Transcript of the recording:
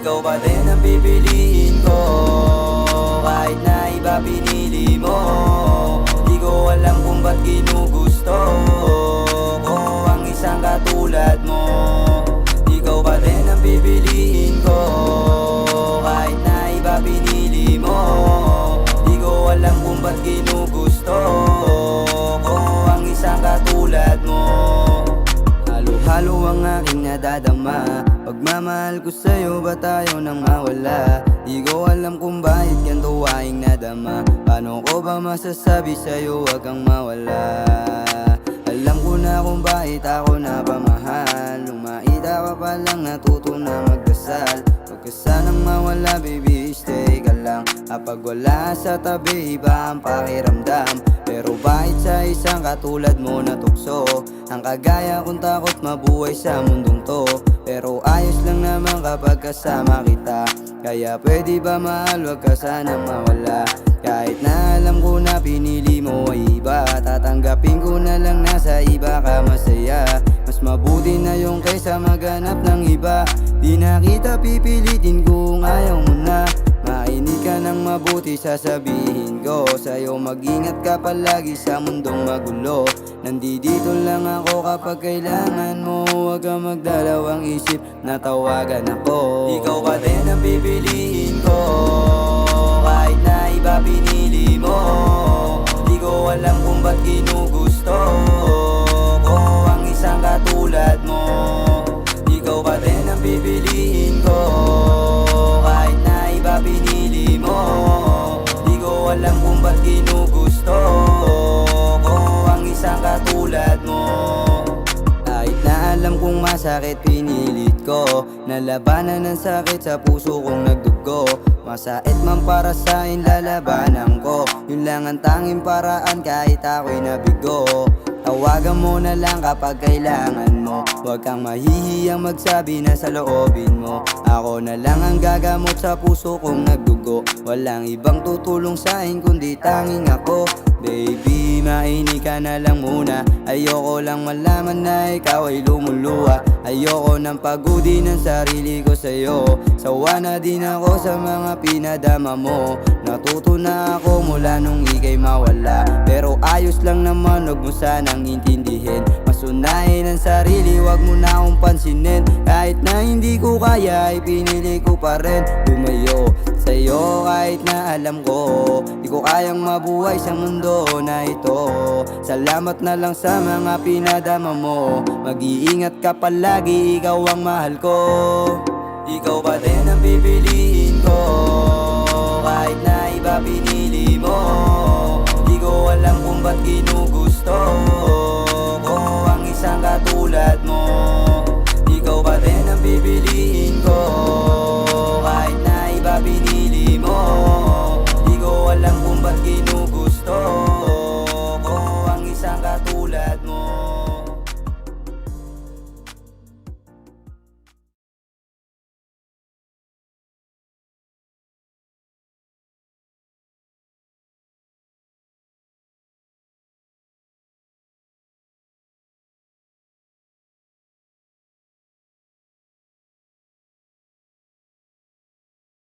Ikaw pa din ang pipiliin ko, kahit na iba pinili mo. Di ko alam kung ba't ginugusto ko ang isang katulad mo. Ikaw pa din ang pipiliin ko, kahit na iba pinili mo. Di ko alam kung ba't ginugusto ko ang isang katulad mo. Halo-halo ang aking nadadama, pagmamahal ko sa'yo ba tayo nang mawala? Di ko alam kung bakit ganito aking nadama. Paano ko ba masasabi sa'yo wag kang mawala? Alam ko na kung bakit ako napamahal. Nung makita ka pa lang natuto na magdasal. Huwag ka sanang mawala baby, stay ka lang. Kapag wala sa tabi iba ang pakiramdam. Pero bakit sa isang katulad mo natukso? Ang kagaya kong takot mabuhay sa mundong to. Pero ayos lang naman kapag kasama kita. Kaya pwede ba mahal wag ka sanang mawala? Kahit na alam ko na pinili mo ay iba, tatanggapin ko na lang na sa iba ka masaya. Mas mabuti na yung kaysa maghanap ng iba. Di na kita pipilitin kung ayaw mo na. Mainit ka ng mabuti sasabihin ko sa'yo, mag-ingat ka palagi sa mundong magulo. Nandito lang ako kapag kailangan mo. Huwag kang magdalawang isip na tawagan ako. Ikaw pa din ang pipiliin ko, kahit na iba pinili mo. Di ko alam kung ba't ginugusto ko ang isang katulad mo. Ikaw pa din ang pipiliin ko, kahit na iba pinili mo. Di ko alam kung ba't ginugusto ko ang isang katulad mo. Kahit na alam kong masakit pinilit ko, nalabanan ng sakit sa puso kong nagdugo. Masait man para sa'kin lalabanan ko, yun lang ang tanging paraan kahit ako'y nabigo. Tawagan mo na lang kapag kailangan mo. Huwag kang mahihiyang magsabi na sa loobin mo. Ako na lang ang gagamot sa puso kong nagdugo. Walang ibang tutulong sa'kin kundi tanging ako. Baby, maini ka na lang muna. Ayoko lang malaman na ikaw ay lumuluha. Ayoko ng pagudi ng sarili ko sa'yo. Sawa na din ako sa mga pinadama mo. Natuto na ako mula nung ika'y mawala. Pero ayos lang naman, huwag mo sanang intindihin. Masunahin ang sarili, huwag mo na akong pansinin. Kahit na hindi ko kaya, ay pinili ko pa rin lumayo sa'yo kahit na alam ko di ko kayang mabuhay sa mundo na ito. Salamat na lang sa mga pinadama mo. Mag-iingat ka palagi, ikaw ang mahal ko. Ikaw pa din ang pipiliin ko, kahit na iba pinili